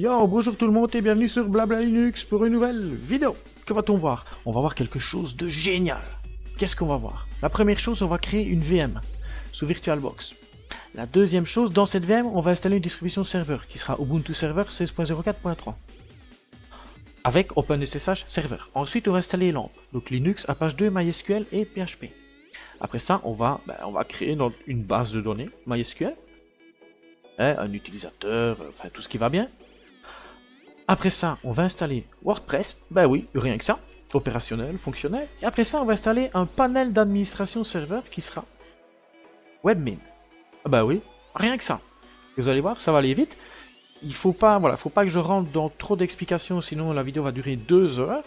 Yo, bonjour tout le monde et bienvenue sur Blabla Linux pour une nouvelle vidéo. Que va-t-on voir? On va voir quelque chose de génial. Qu'est-ce qu'on va voir? La première chose, on va créer une VM sous VirtualBox. La deuxième chose, dans cette VM, on va installer une distribution serveur qui sera Ubuntu Server 16.04.3 avec OpenSSH Server. Ensuite, on va installer les lampes, donc Linux, Apache 2, MySQL et PHP. Après ça, on va créer une base de données MySQL, un utilisateur, enfin tout ce qui va bien. Après ça, on va installer WordPress, ben oui, rien que ça, opérationnel, fonctionnel. Et après ça, on va installer un panel d'administration serveur qui sera Webmin. Ah ben oui, rien que ça. Vous allez voir, ça va aller vite. Il faut pas que je rentre dans trop d'explications, sinon la vidéo va durer 2 heures.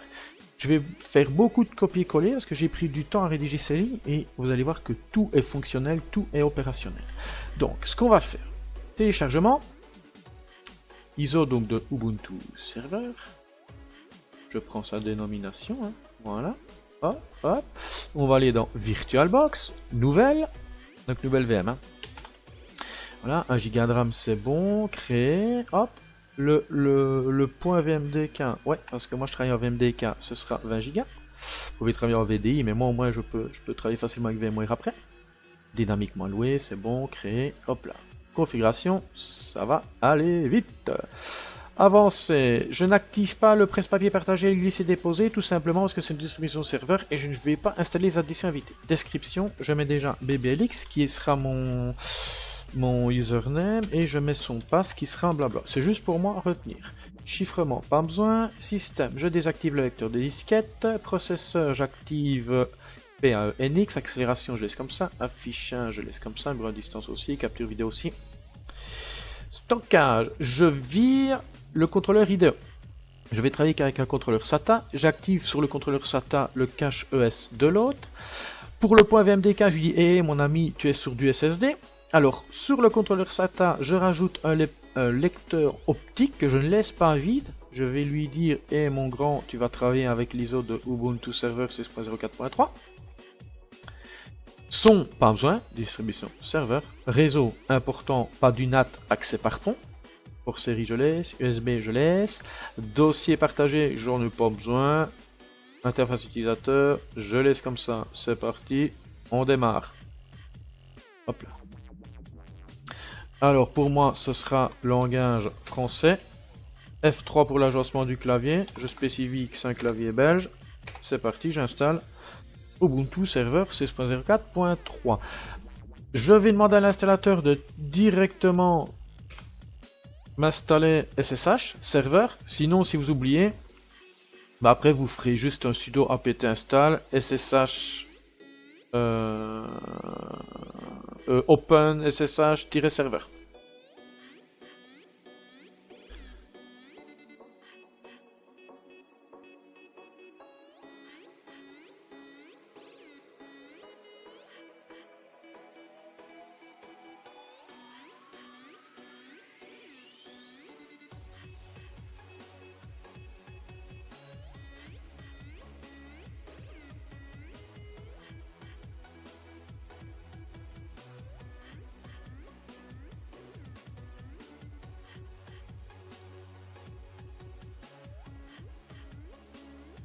Je vais faire beaucoup de copier-coller parce que j'ai pris du temps à rédiger ces lignes et vous allez voir que tout est fonctionnel, tout est opérationnel. Donc, ce qu'on va faire, téléchargement. ISO donc de Ubuntu Server. Je prends sa dénomination, hein. Voilà. Hop, hop. On va aller dans VirtualBox, nouvelle. Donc nouvelle VM. Hein. Voilà, 1 Go de RAM c'est bon, créer. Hop. Le point VMDK, ouais, parce que moi je travaille en VMDK, ce sera 20 Go. Vous pouvez travailler en VDI, mais moi au moins je peux travailler facilement avec VMware après. Dynamiquement loué, c'est bon, créer. Hop là. Configuration, ça va aller vite. Avancer, je n'active pas le presse-papier partagé et glisser-déposer, tout simplement parce que c'est une distribution serveur et je ne vais pas installer les additions invitées. Description, je mets déjà BBLX qui sera mon username et je mets son pass qui sera un blabla. C'est juste pour moi à retenir. Chiffrement, pas besoin. Système, je désactive le lecteur de disquette. Processeur, j'active PAE-NX, accélération je laisse comme ça, affichage je laisse comme ça, bureau à distance aussi, capture vidéo aussi. Stockage, je vire le contrôleur IDE. Je vais travailler avec un contrôleur SATA, j'active sur le contrôleur SATA le cache ES de l'autre. Pour le point VMDK, je lui dis hey, mon ami, tu es sur du SSD. Alors, sur le contrôleur SATA, je rajoute un lecteur optique que je ne laisse pas vide. Je vais lui dire hey, mon grand, tu vas travailler avec l'ISO de Ubuntu Server 16.04.3. Son, pas besoin, distribution serveur. Réseau, important, pas du NAT, accès par pont. Pour série, je laisse. USB, je laisse. Dossier partagé, j'en ai pas besoin. Interface utilisateur, je laisse comme ça. C'est parti, on démarre. Hop là. Alors, pour moi, ce sera langage français. F3 pour l'agencement du clavier. Je spécifie que c'est un clavier belge. C'est parti, j'installe. Ubuntu Server 16.04.3. Je vais demander à l'installateur de directement m'installer SSH Server. Sinon, si vous oubliez, après vous ferez juste un sudo apt install SSH open SSH-server.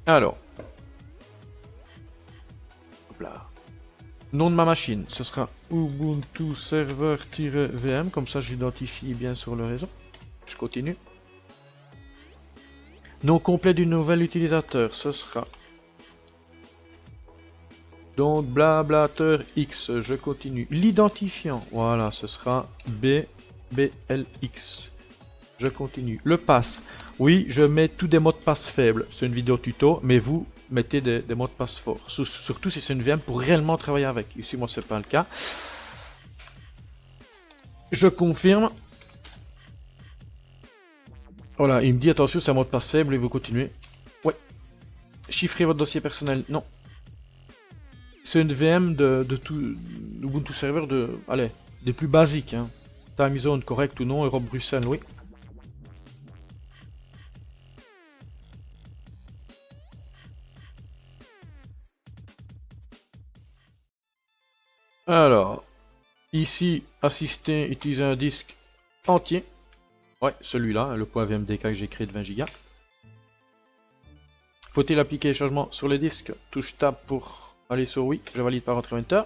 Alors, hop là. Nom de ma machine, ce sera Ubuntu Server-VM, comme ça j'identifie bien sur le réseau. Je continue. Nom complet du nouvel utilisateur, ce sera donc blablateur X, je continue. L'identifiant, voilà, ce sera BBLX. Je continue. Le pass. Oui, je mets tous des mots de passe faibles. C'est une vidéo tuto, mais vous mettez des mots de passe forts. Surtout si c'est une VM pour réellement travailler avec. Ici, moi, c'est pas le cas. Je confirme. Voilà, il me dit attention, c'est un mot de passe faible et vous continuez. Ouais. Chiffrez votre dossier personnel. Non. C'est une VM de tout Ubuntu Server allez, des plus basiques. Hein. Time zone correct ou non, Europe Bruxelles, oui. Alors, ici, assister, utiliser un disque entier. Ouais, celui-là, le point VMDK que j'ai créé de 20 Go. Faut-il appliquer les changements sur les disques? Touche Tab pour aller sur oui, je valide par Enter.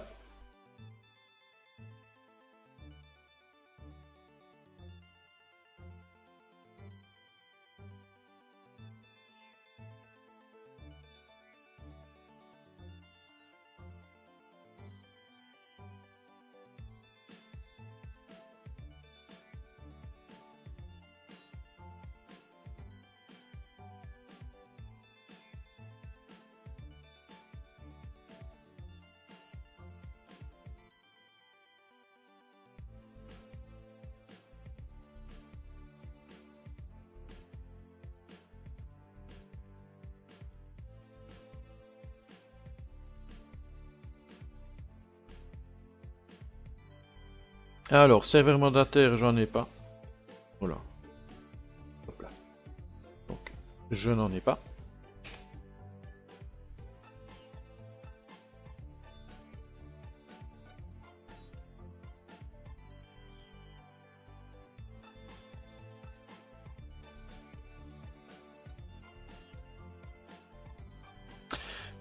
Alors, serveur mandataire, j'en ai pas. Voilà. Hop là. Donc, je n'en ai pas.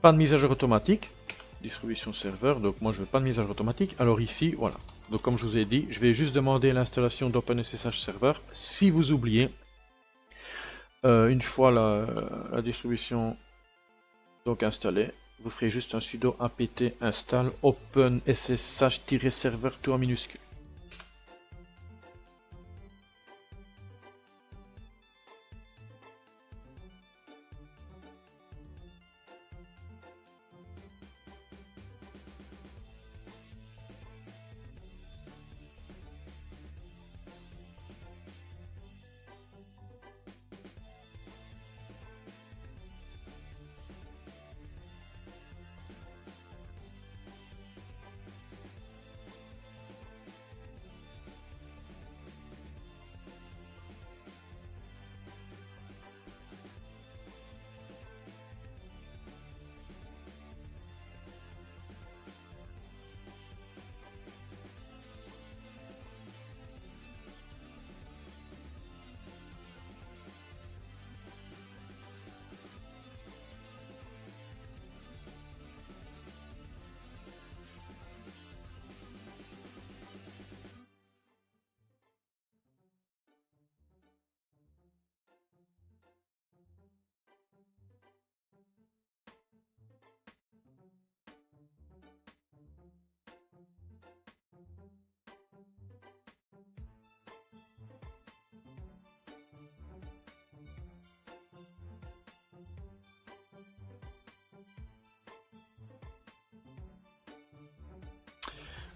Pas de mise à jour automatique. Distribution serveur, donc moi je veux pas de mise à jour automatique. Alors ici, voilà. Donc comme je vous ai dit, je vais juste demander l'installation d'OpenSSH Server. Si vous oubliez, une fois la distribution donc installée, vous ferez juste un sudo apt install OpenSSH-server tout en minuscule.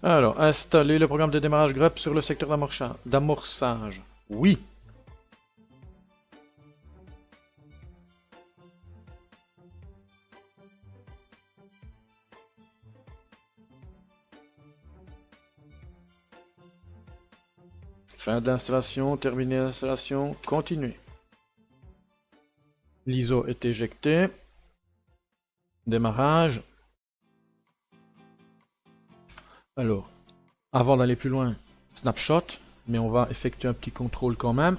Alors, installer le programme de démarrage grep sur le secteur d'amorçage. Oui. Fin de l'installation, terminer l'installation, continuer. L'ISO est éjecté. Démarrage. Alors, avant d'aller plus loin, snapshot, mais on va effectuer un petit contrôle quand même.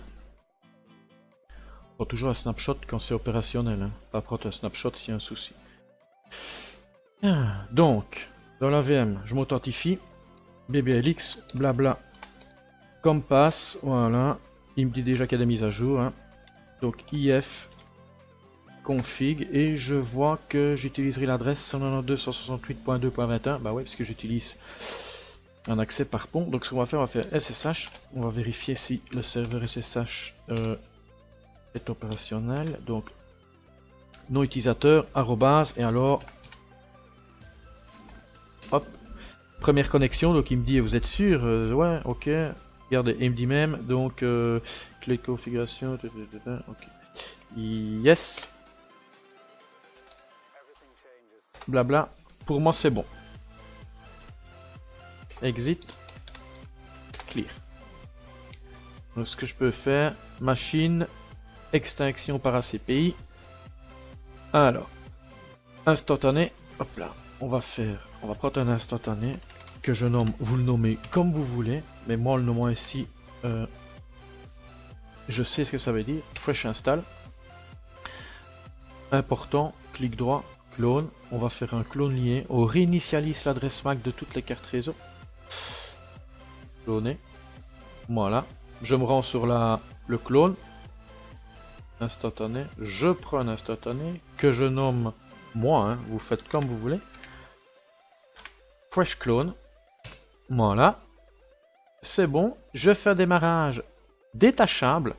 On prend toujours un snapshot quand c'est opérationnel, hein. Pas prendre un snapshot s'il y a un souci. Donc, dans la VM, je m'authentifie. BBLX, blabla, Compass, voilà. Il me dit déjà qu'il y a des mises à jour, hein. Donc if config, et je vois que j'utiliserai l'adresse 192.168.2.21. Bah ouais, parce que j'utilise un accès par pont. Donc ce qu'on va faire SSH. On va vérifier si le serveur SSH est opérationnel. Donc nom utilisateur, arrobase, et alors hop, première connexion. Donc il me dit vous êtes sûr? Ouais, ok. Regardez, il me dit même donc clé de configuration. Ok. Yes. Blabla. Pour moi c'est bon. Exit. Clear. Donc ce que je peux faire, machine, extinction par ACPI. Alors, instantané. Hop là. On va prendre un instantané que je nomme, vous le nommez comme vous voulez, mais moi en le nommant ici je sais ce que ça veut dire. Fresh install. Important, clic droit, clone. On va faire un clone lié. On réinitialise l'adresse MAC de toutes les cartes réseau. Cloner. Voilà. Je me rends sur le clone. Instantané. Je prends un instantané que je nomme moi. Hein. Vous faites comme vous voulez. Fresh clone. Voilà. C'est bon. Je fais un démarrage détachable.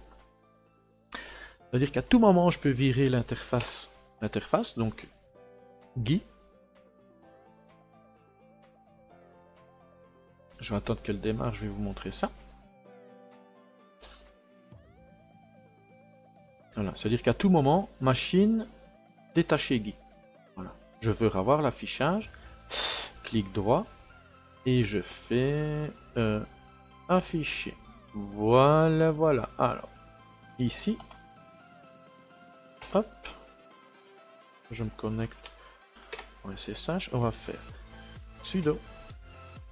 C'est-à-dire qu'à tout moment, je peux virer l'interface. Donc GUI. Je vais attendre qu'elle démarre, je vais vous montrer ça. Voilà, c'est-à-dire qu'à tout moment, machine, détacher GUI. Voilà. Je veux avoir l'affichage. Clic droit. Et je fais afficher. Voilà, voilà. Alors, ici. Hop. Je me connecte au SSH. On va faire sudo.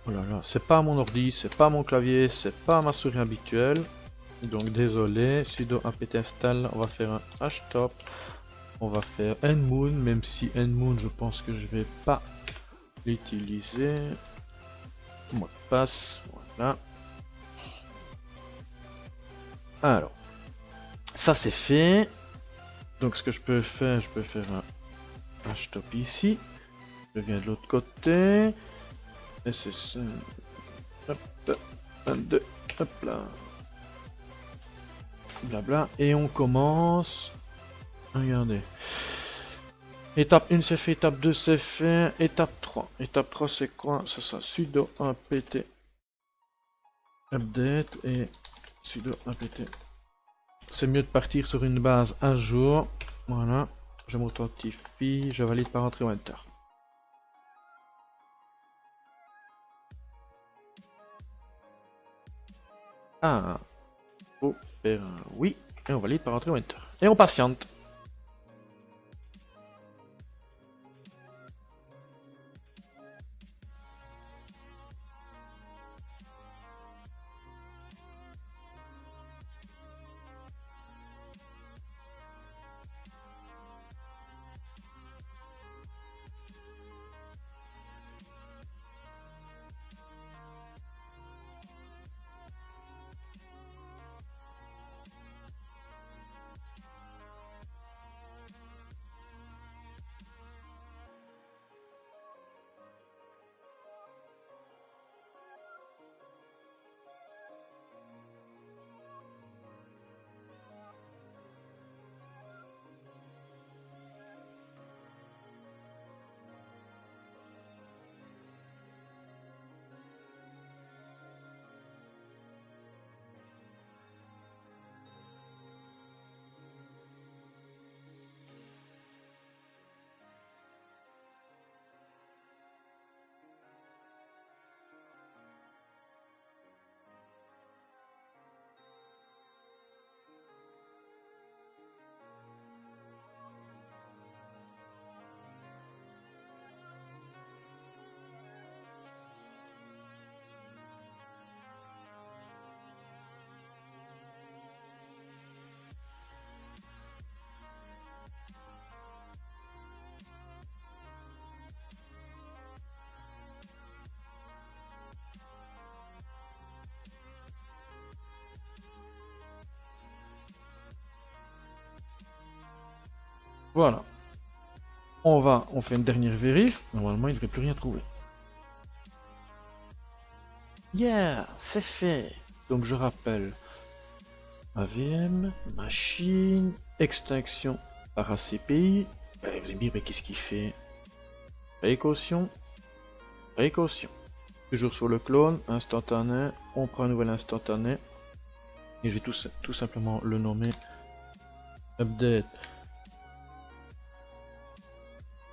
Oh là là, c'est pas mon ordi, c'est pas mon clavier, c'est pas ma souris habituelle. Donc désolé, sudo apt install, on va faire un htop. On va faire nmoon, même si nmoon je pense que je vais pas l'utiliser. Mot de passe, voilà. Alors, ça c'est fait. Donc ce que je peux faire un htop ici. Je viens de l'autre côté. SSH. Hop, 1, 2, hop là. Blabla. Et on commence. Regardez. Étape 1 c'est fait, étape 2 c'est fait, étape 3. Étape 3 c'est quoi? Ça sera sudo apt update et sudo apt. C'est mieux de partir sur une base à jour. Voilà. Je m'authentifie, je valide par entrée ou enter. Ah, faut faire un oui, et on valide par entrée ou enter. Et on patiente. Voilà. On fait une dernière vérif. Normalement, il ne devrait plus rien trouver. Yeah, c'est fait. Donc je rappelle. AVM, machine, extinction par ACPI. Vous allez me dire, mais qu'est-ce qu'il fait? Précaution. Précaution. Toujours sur le clone, instantané. On prend un nouvel instantané. Et je vais tout simplement le nommer update.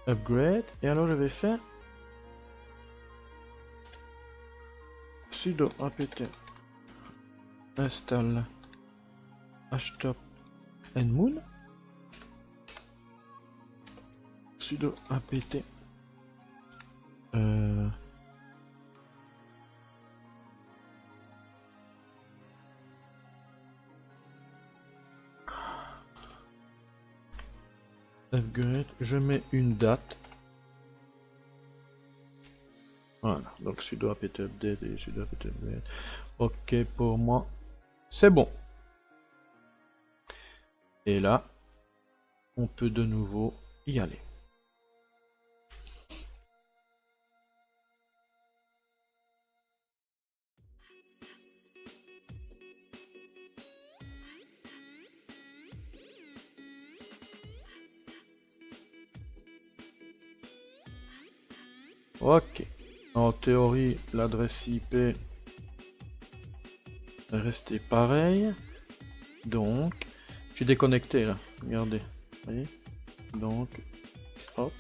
Upgrade, et alors je vais faire sudo apt install htop nmoon sudo apt upgrade, je mets une date. Voilà, donc sudo apt update et sudo apt update. Ok, pour moi, c'est bon. Et là, on peut de nouveau y aller. Ok. En théorie, l'adresse IP est restée pareille. Donc, je suis déconnecté là. Regardez. Vous voyez? Donc, hop.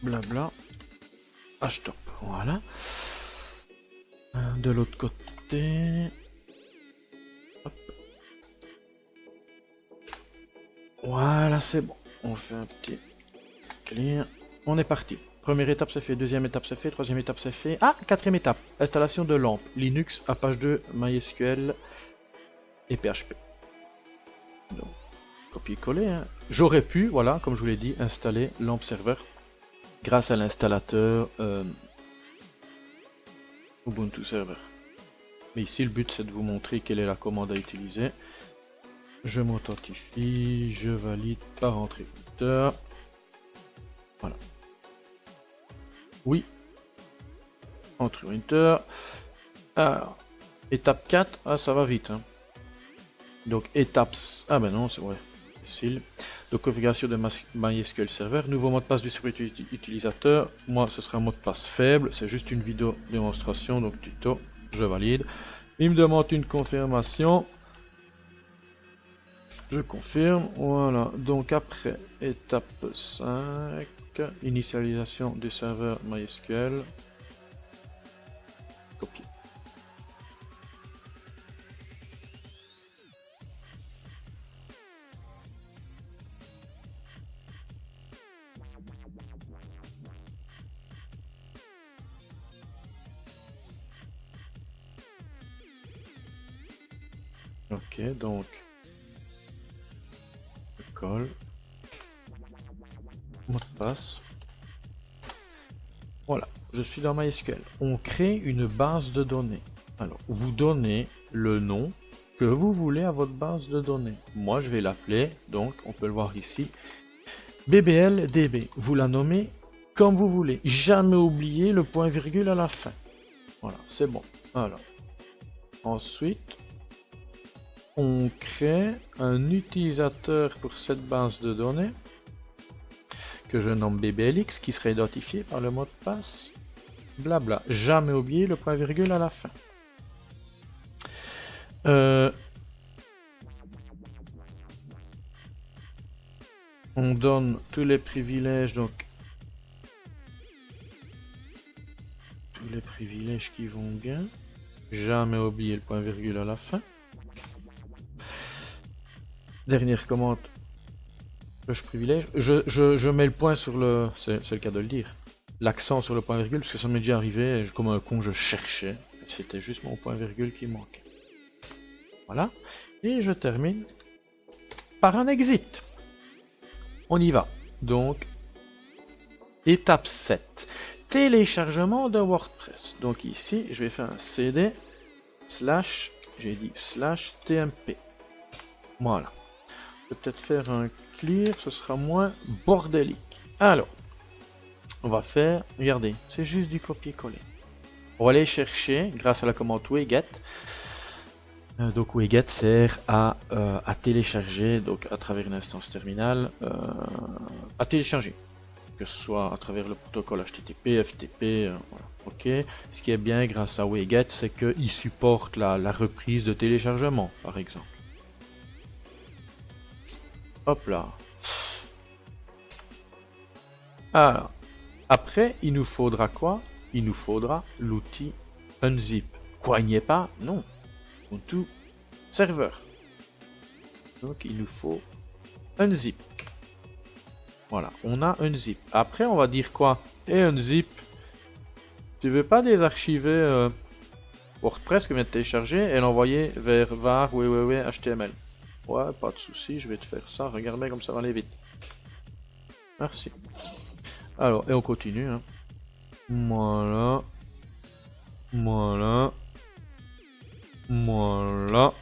Blabla. Htop. Voilà. De l'autre côté. Hop. Voilà, c'est bon. On fait un petit clear. On est parti. Première étape c'est fait, deuxième étape c'est fait, troisième étape c'est fait. Ah, quatrième étape. Installation de lampe. Linux, Apache 2, MySQL et PHP. Donc, copier-coller. Hein. J'aurais pu, voilà, comme je vous l'ai dit, installer lampe serveur grâce à l'installateur Ubuntu Server. Mais ici, le but c'est de vous montrer quelle est la commande à utiliser. Je m'authentifie, je valide par entrée routeur. Voilà. Oui. Entrée routeur. Alors, étape 4, ah ça va vite. Hein. Donc étape... Ah ben non, c'est vrai. Facile. Donc configuration de MySQL Server. Nouveau mot de passe du serveur utilisateur. Moi, ce sera un mot de passe faible. C'est juste une vidéo démonstration, donc tuto. Je valide. Il me demande une confirmation. Je confirme. Voilà. Donc après, étape 5. Initialisation du serveur MySQL. Copier. Ok, donc je colle. Mot de passe. Voilà, je suis dans MySQL. On crée une base de données. Alors, vous donnez le nom que vous voulez à votre base de données. Moi, je vais l'appeler, donc on peut le voir ici, BBLDB. Vous la nommez comme vous voulez. Jamais oublier le point virgule à la fin. Voilà, c'est bon. Alors, ensuite, on crée un utilisateur pour cette base de données que je nomme BBLX qui sera identifié par le mot de passe. Blabla. Jamais oublier le point virgule à la fin. On donne tous les privilèges, donc tous les privilèges qui vont bien. Jamais oublier le point virgule à la fin. Dernière commande. Je privilège. Je mets le point sur le... C'est le cas de le dire. L'accent sur le point virgule, parce que ça m'est déjà arrivé, comme un con je cherchais. C'était juste mon point virgule qui manquait. Voilà. Et je termine par un exit. On y va. Donc, étape 7. Téléchargement de WordPress. Donc ici, je vais faire un cd slash, j'ai dit slash tmp. Voilà. Je vais peut-être faire un clear, ce sera moins bordélique. Alors, on va faire, regardez, c'est juste du copier-coller. On va aller chercher, grâce à la commande wget. Donc wget sert à télécharger, donc à travers une instance terminale, à télécharger. Que ce soit à travers le protocole HTTP, FTP, voilà. Ok. Ce qui est bien grâce à wget, c'est qu'il supporte la reprise de téléchargement, par exemple. Hop là. Alors, après, il nous faudra quoi? Il nous faudra l'outil unzip. Quoi, il n'y est pas? Non. Ubuntu serveur. Donc, il nous faut unzip. Voilà, on a unzip. Après, on va dire quoi? Et unzip, tu veux pas désarchiver WordPress que vient de télécharger et l'envoyer vers var www.html. Ouais, pas de souci, je vais te faire ça. Regarde bien comme ça va aller vite. Merci. Alors, et on continue. Hein. Voilà. Voilà. Voilà.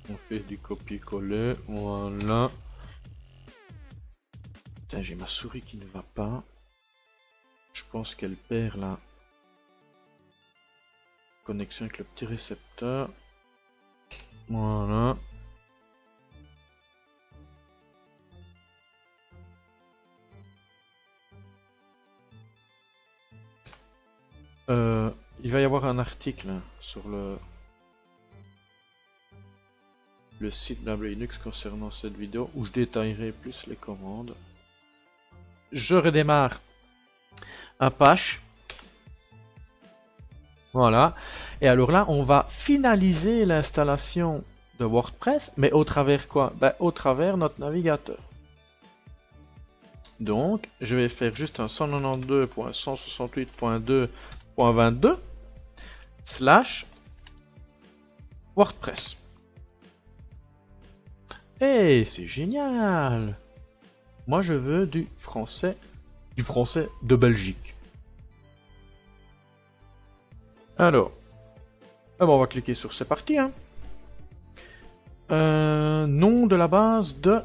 On fait du copier-coller. Voilà. Putain, j'ai ma souris qui ne va pas. Je pense qu'elle perd la connexion avec le petit récepteur. Voilà. Il va y avoir un article hein, sur le site Blabla Linux concernant cette vidéo où je détaillerai plus les commandes. Je redémarre Apache. Voilà. Et alors là, on va finaliser l'installation de WordPress, mais au travers quoi? Ben, au travers notre navigateur. Donc, je vais faire juste un 192.168.2.22 / WordPress. Et c'est génial! Moi, je veux du français de Belgique. Alors, on va cliquer sur c'est parti. Hein. Nom de la base de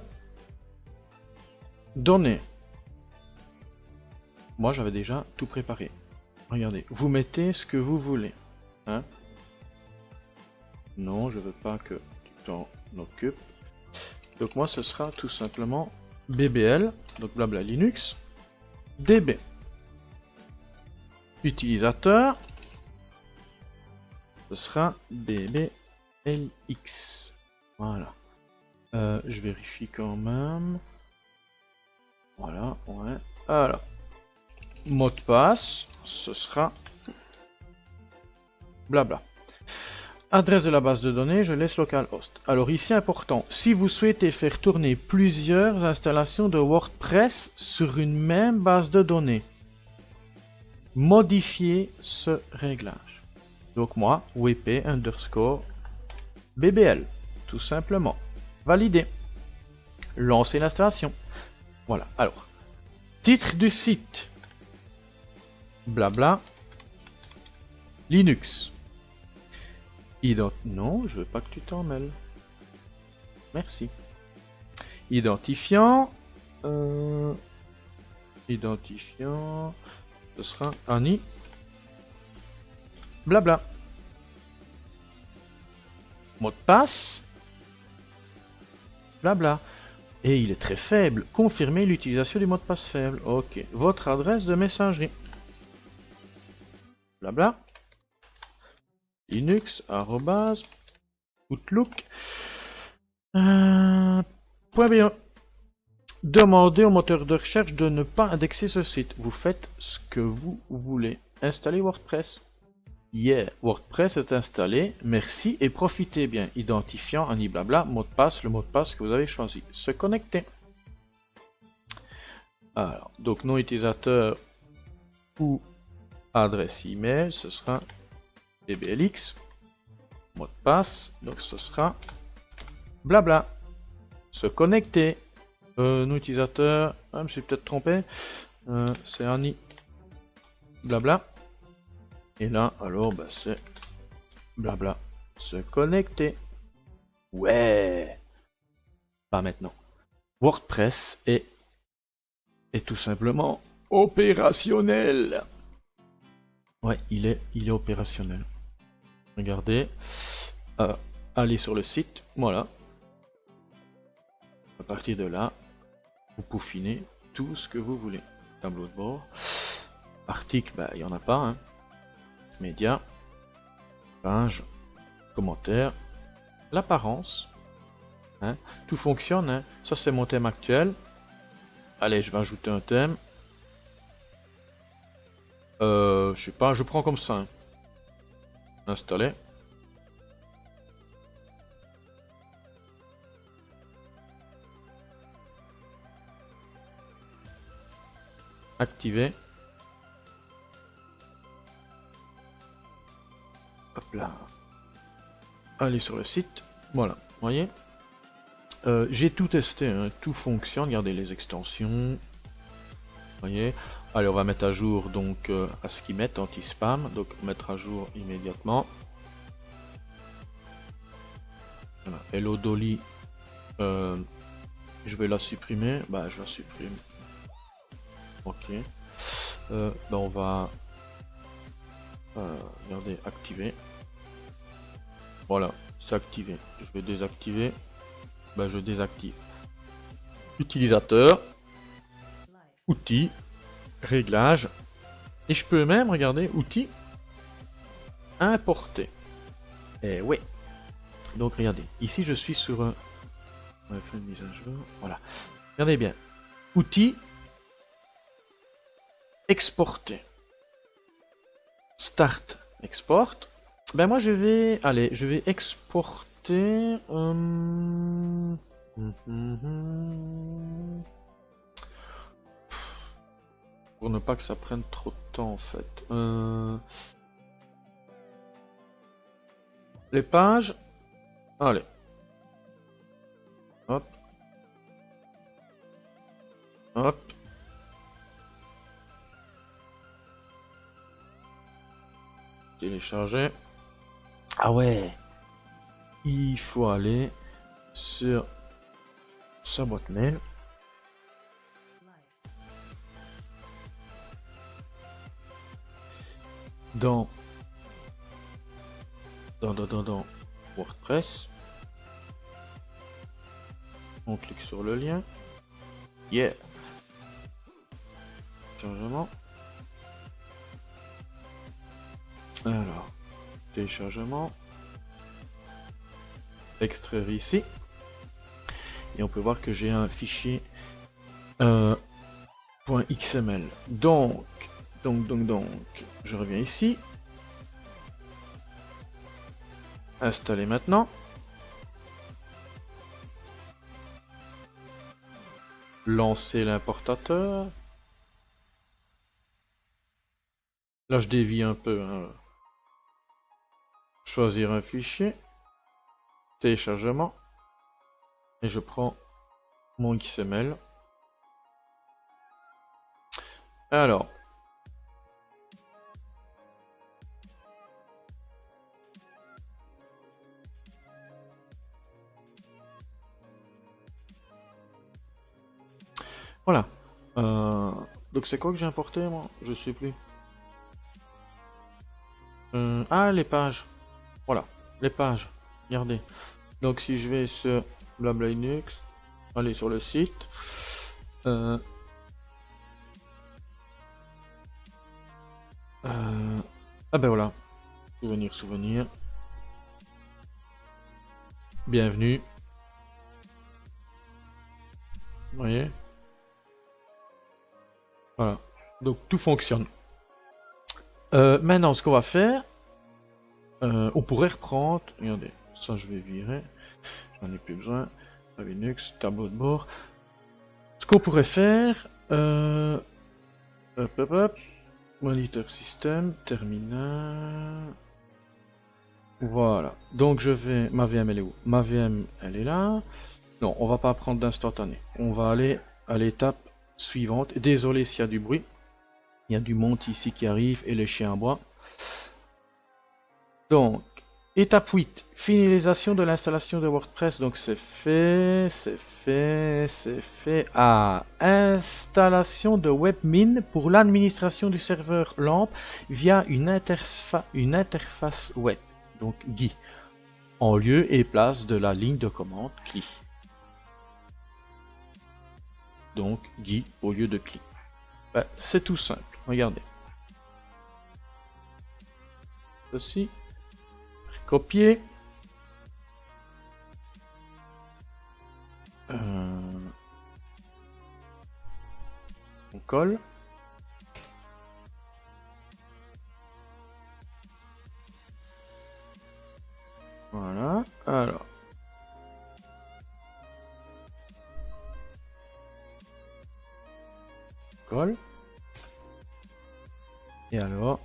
données. Moi, j'avais déjà tout préparé. Regardez, vous mettez ce que vous voulez. Hein. Non, je veux pas que tu t'en occupes. Donc moi, ce sera tout simplement BBL, donc Blabla Linux, DB. Utilisateur, ce sera BBLX. Voilà. Je vérifie quand même. Voilà, ouais. Alors, mot de passe, ce sera blabla. Adresse de la base de données, je laisse localhost. Alors ici, important, si vous souhaitez faire tourner plusieurs installations de WordPress sur une même base de données, modifiez ce réglage. Donc moi, wp_bbl, tout simplement. Valider. Lancer l'installation. Voilà, alors, titre du site. Blabla. Linux. Non, je veux pas que tu t'en mêles. Merci. Identifiant. Identifiant. Ce sera Annie. Blabla. Mot de passe. Blabla. Et il est très faible. Confirmez l'utilisation du mot de passe faible. Ok. Votre adresse de messagerie. Blabla. Linux, Outlook. .be. Demandez au moteur de recherche de ne pas indexer ce site. Vous faites ce que vous voulez. Installez WordPress. Yeah, WordPress est installé. Merci et profitez bien. Identifiant, Annie blabla, mot de passe, le mot de passe que vous avez choisi. Se connecter. Alors, donc nom utilisateur ou adresse email, ce sera BBLX. Mot de passe, donc ce sera blabla. Se connecter. Nom utilisateur, je me suis peut-être trompé. C'est Annie blabla. Et là, alors, bah, c'est blabla. Se connecter. Ouais. Pas maintenant. WordPress est tout simplement opérationnel. Ouais, il est opérationnel. Regardez. Allez sur le site. Voilà. À partir de là, vous peaufinez tout ce que vous voulez. Tableau de bord. Article, bah, il n'y en a pas. Hein. Médias. Page. Commentaires. L'apparence. Hein. Tout fonctionne. Hein. Ça, c'est mon thème actuel. Allez, je vais ajouter un thème. Je sais pas, je prends comme ça. Hein. Installer. Activer. là. Allez sur le site. Voilà, vous voyez. J'ai tout testé, hein, tout fonctionne. Regardez les extensions. Vous voyez. Allez, on va mettre à jour donc à ce qu'ils mettent anti-spam. Donc mettre à jour immédiatement. Voilà. Hello Dolly. Je vais la supprimer. Bah, je la supprime. Ok. Bah, on va regardez, activer. Voilà, c'est activé. Je vais désactiver. Bah, je désactive. Utilisateur. Outils. Réglages. Et je peux même, regardez, outils. Importer. Et oui. Donc regardez, ici je suis sur un... On va faire une mise à jour. Voilà. Regardez bien. Outils. Exporter. Start. Export. Ben moi je vais... Allez, je vais exporter... Pour ne pas que ça prenne trop de temps en fait. Les pages. Allez. Hop. Hop. Télécharger. Ah ouais. Il faut aller sur sa boîte mail. Dans WordPress. On clique sur le lien. Yeah. Téléchargement. Alors, téléchargement. Extraire ici. Et on peut voir que j'ai un fichier .xml. Donc, je reviens ici. Installer maintenant. Lancer l'importateur. Là, je dévie un peu. Hein. Choisir un fichier. Téléchargement. Et je prends mon XML. Alors. Voilà. Donc c'est quoi que j'ai importé moi? Je sais plus. Ah, les pages. Voilà, les pages. Regardez. Donc si je vais sur Blabla Linux, allez sur le site. Ah ben voilà. Souvenir. Bienvenue. Vous voyez? Voilà. Donc tout fonctionne. Maintenant, ce qu'on va faire, on pourrait reprendre. Regardez, ça je vais virer. J'en ai plus besoin. Linux, tableau de bord. Ce qu'on pourrait faire, hop. Monitor système, terminal. Voilà. Donc je vais. Ma VM elle est où? Ma VM elle est là. Non, on va pas prendre d'instantané. On va aller à l'étape suivante. Désolé s'il y a du bruit. Il y a du monde ici qui arrive et les chiens à bois. Donc, étape 8. Finalisation de l'installation de WordPress. Donc c'est fait. Ah, installation de WebMin pour l'administration du serveur LAMP via une interface web. Donc GUI. En lieu et place de la ligne de commande CLI. Donc GUI au lieu de CLI. Ben, c'est tout simple. Regardez. Ceci. Copier. On colle. Voilà. Alors. Colle. Et alors,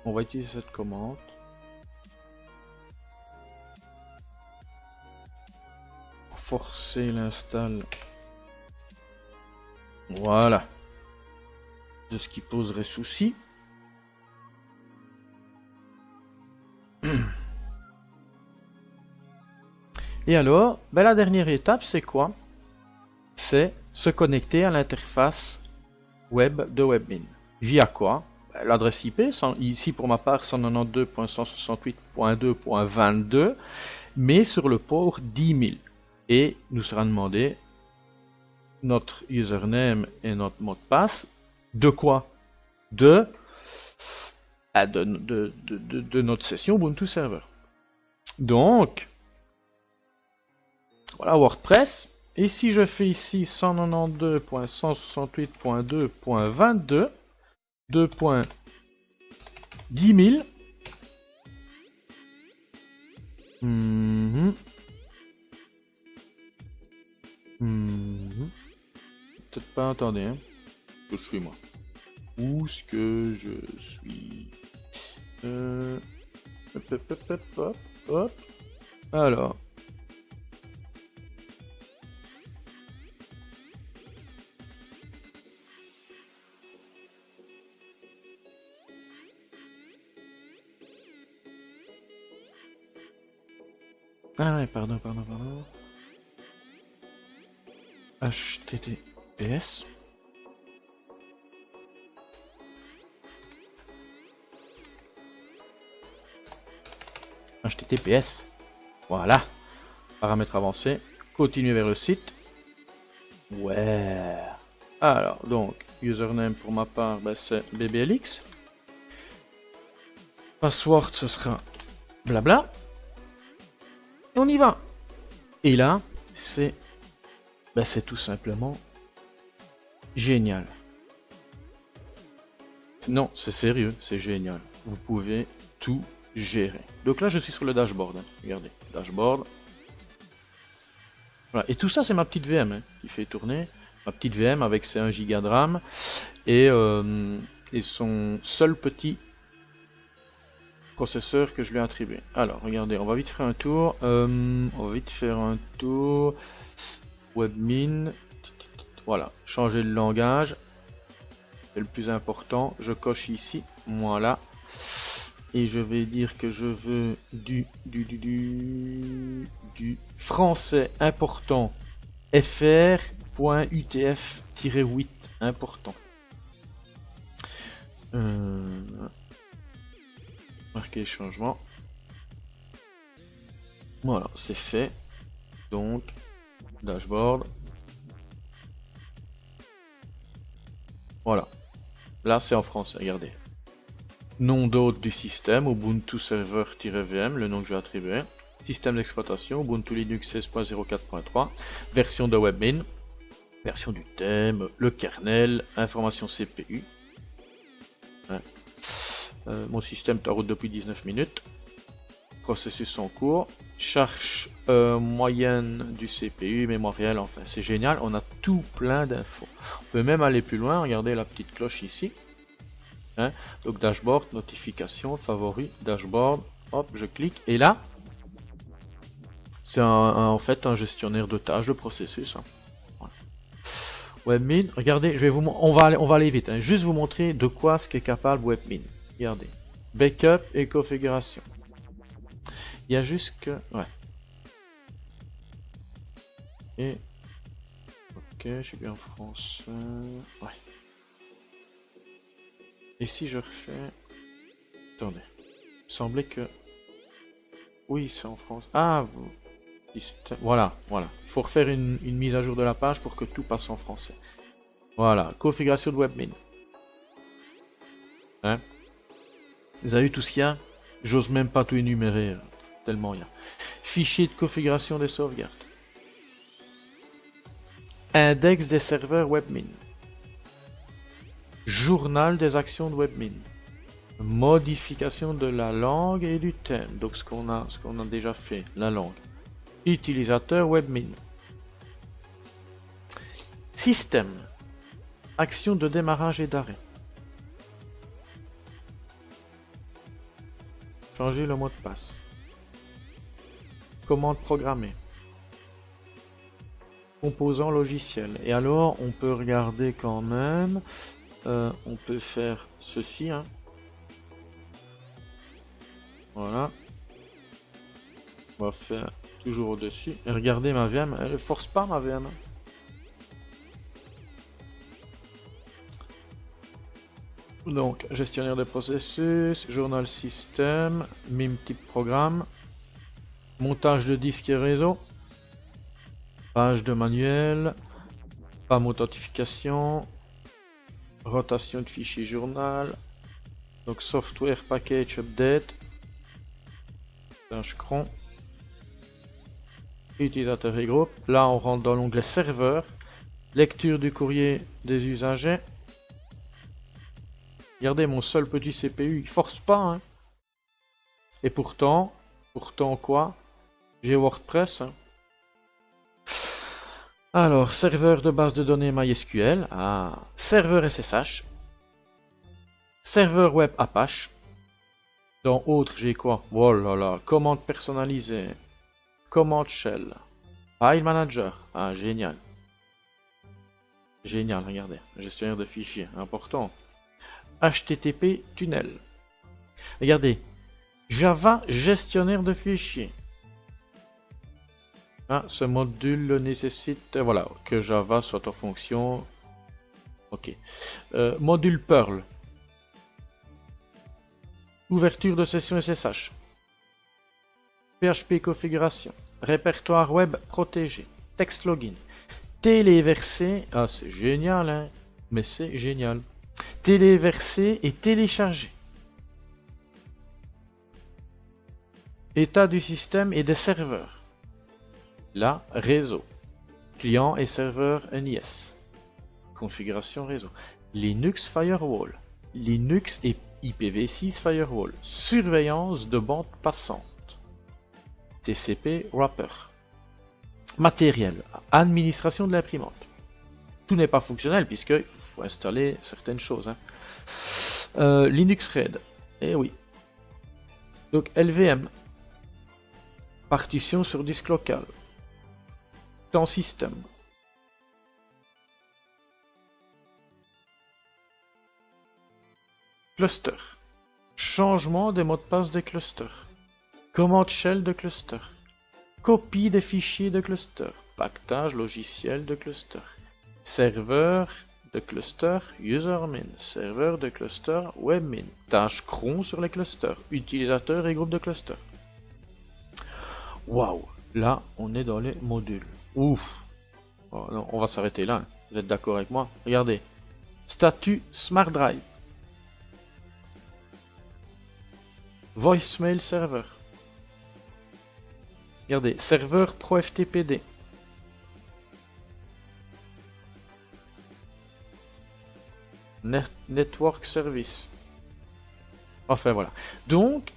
on va utiliser cette commande. forcer l'install. Voilà. De ce qui poserait souci. Et alors, ben la dernière étape, c'est quoi? C'est se connecter à l'interface web de Webmin. Via quoi? Ben, l'adresse IP, ici pour ma part 192.168.2.22, mais sur le port 10 000. Et nous sera demandé notre username et notre mot de passe. De quoi? De notre session Ubuntu Server. Donc, voilà WordPress. Et si je fais ici 192.168.2.22, 2.10 000, peut-être pas, attendez, hein. Où je suis moi? Où est-ce que je suis? Hop. Alors. Ah ouais, pardon. HTTPS. HTTPS. Voilà. Paramètres avancés. Continuer vers le site. Ouais. Alors, donc, username pour ma part, ben, c'est BBLX. Password, ce sera blabla. Et on y va. Et là, c'est tout simplement génial. Non, c'est sérieux, c'est génial. Vous pouvez tout gérer. Donc là, je suis sur le dashboard. Hein. Regardez, dashboard. Voilà. Et tout ça, c'est ma petite VM hein, qui fait tourner. Ma petite VM avec ses 1 Go de RAM et son seul petit processeur que je lui ai attribué. Alors, regardez, on va vite faire un tour. Webmin. Voilà, changer le langage. C'est le plus important. Je coche ici. Voilà. Et je vais dire que je veux du français important. fr.utf-8 important. Marquer changement. Voilà, c'est fait. Donc, dashboard. Voilà. Là, c'est en français, regardez. Nom d'hôte du système, Ubuntu Server-VM, le nom que je vais attribuer. Système d'exploitation, Ubuntu Linux 16.04.3. Version de Webmin. Version du thème, le kernel, information CPU. Ouais. Mon système est en route depuis 19 minutes. Processus en cours. Charge moyenne du CPU, mémoriel, enfin c'est génial. On a tout plein d'infos. On peut même aller plus loin. Regardez la petite cloche ici. Hein, donc dashboard, notification, favoris, dashboard. Hop, je clique. Et là, c'est en fait un gestionnaire de tâches, de processus. Hein. Voilà. Webmin, regardez, on va aller vite. Hein, juste vous montrer de quoi ce qu'est capable Webmin. Regardez. Backup et configuration. Il y a juste que... Ouais. Et... Ok, je suis bien en français. Ouais. Et si je refais... Attendez. Il me semblait que... Oui, c'est en France. Ah, vous... Voilà. Il faut refaire une mise à jour de la page pour que tout passe en français. Voilà. Configuration de Webmin. Hein? Vous avez vu tout ce qu'il y a? J'ose même pas tout énumérer, tellement il y a. Fichier de configuration des sauvegardes. Index des serveurs Webmin. Journal des actions de Webmin. Modification de la langue et du thème. Donc ce qu'on a déjà fait, la langue. Utilisateur Webmin. Système. Action de démarrage et d'arrêt. Changer le mot de passe. Commande programmée. composants logiciels. Et alors, on peut regarder quand même. On peut faire ceci. Hein. Voilà. On va faire toujours au-dessus. Et regardez ma VM. Elle ne force pas ma VM. Donc, gestionnaire de processus, journal système, MIM type programme, montage de disque et réseau, page de manuel, PAM authentification, rotation de fichiers journal, donc software package update, tâche cron, utilisateur et groupe. Là, on rentre dans l'onglet serveur, lecture du courrier des usagers. Regardez mon seul petit CPU, il force pas, hein. Et pourtant quoi? J'ai WordPress. Hein. Alors, serveur de base de données MySQL, serveur SSH, serveur web Apache. Dans autres, j'ai quoi? Oh là là, commande personnalisée, commande shell, file manager, génial. Génial, regardez, gestionnaire de fichiers, important. HTTP tunnel. Regardez, Java gestionnaire de fichiers. Ce module nécessite voilà, que Java soit en fonction. Ok. Module Perl. Ouverture de session SSH. PHP configuration. Répertoire web protégé. Text login. Téléverser. C'est génial, hein. Mais c'est génial. Téléverser et télécharger. État du système et des serveurs. Là, réseau. Client et serveur NIS. Configuration réseau. Linux Firewall. Linux et IPv6 Firewall. Surveillance de bande passante. TCP Wrapper. Matériel. Administration de l'imprimante. Tout n'est pas fonctionnel puisqu'il faut installer certaines choses. Hein. Linux Red. Eh oui. Donc LVM. Partition sur disque local. Temps système. Cluster. Changement des mots de passe des clusters. Commande shell de cluster. Copie des fichiers de cluster. Pactage logiciel de cluster. Serveur de cluster usermin. Serveur de cluster webmin. Tâche cron sur les clusters. Utilisateurs et groupes de cluster. Waouh, là on est dans les modules. Ouf. Oh, non, on va s'arrêter là. Vous êtes d'accord avec moi? Regardez. Statut Smart Drive. Voicemail server. Regardez, serveur Pro FTPD. Network Service. Enfin voilà. Donc,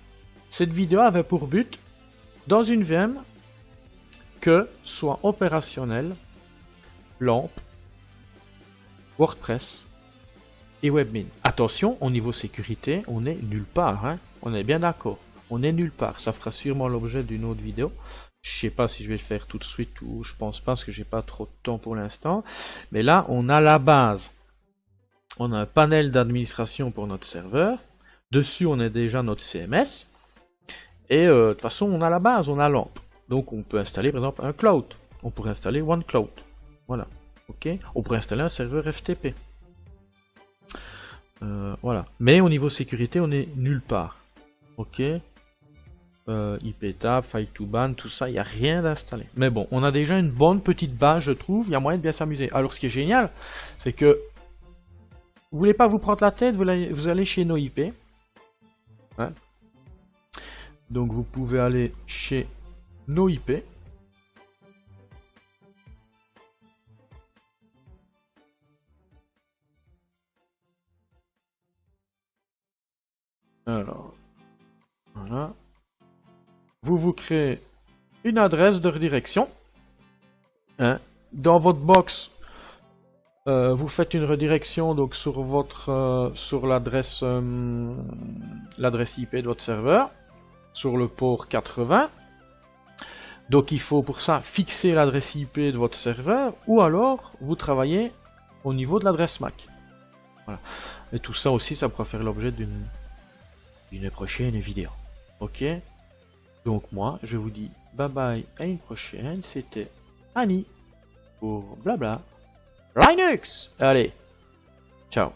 cette vidéo avait pour but, dans une VM, que soit opérationnel LAMP, WordPress et Webmin. Attention, au niveau sécurité, on est nulle part. Hein. On est bien d'accord. On est nulle part. Ça fera sûrement l'objet d'une autre vidéo. Je sais pas si je vais le faire tout de suite ou je pense pas parce que j'ai pas trop de temps pour l'instant. Mais là, on a la base. On a un panel d'administration pour notre serveur. Dessus, on a déjà notre CMS. Et de toute façon, on a la base, on a LAMP. Donc, on peut installer par exemple un cloud. On pourrait installer OneCloud. Voilà. Ok. On pourrait installer un serveur FTP. Voilà. Mais au niveau sécurité, on est nulle part. Ok. IPTab, File2Ban, tout ça, il n'y a rien d'installé. Mais bon, on a déjà une bonne petite base, je trouve. Il y a moyen de bien s'amuser. Alors, ce qui est génial, c'est que vous voulez pas vous prendre la tête, vous allez chez NoIP. Hein. Donc, vous pouvez aller chez NoIP. Alors, voilà. Vous créez une adresse de redirection. Hein. Dans votre box, vous faites une redirection donc sur votre sur l'adresse IP de votre serveur, sur le port 80. Donc il faut pour ça fixer l'adresse IP de votre serveur, ou alors vous travaillez au niveau de l'adresse MAC. Voilà. Et tout ça aussi, ça pourra faire l'objet d'une prochaine vidéo. Ok? Donc moi, je vous dis bye bye, à une prochaine. C'était Annie pour Blabla Linux. Allez, ciao.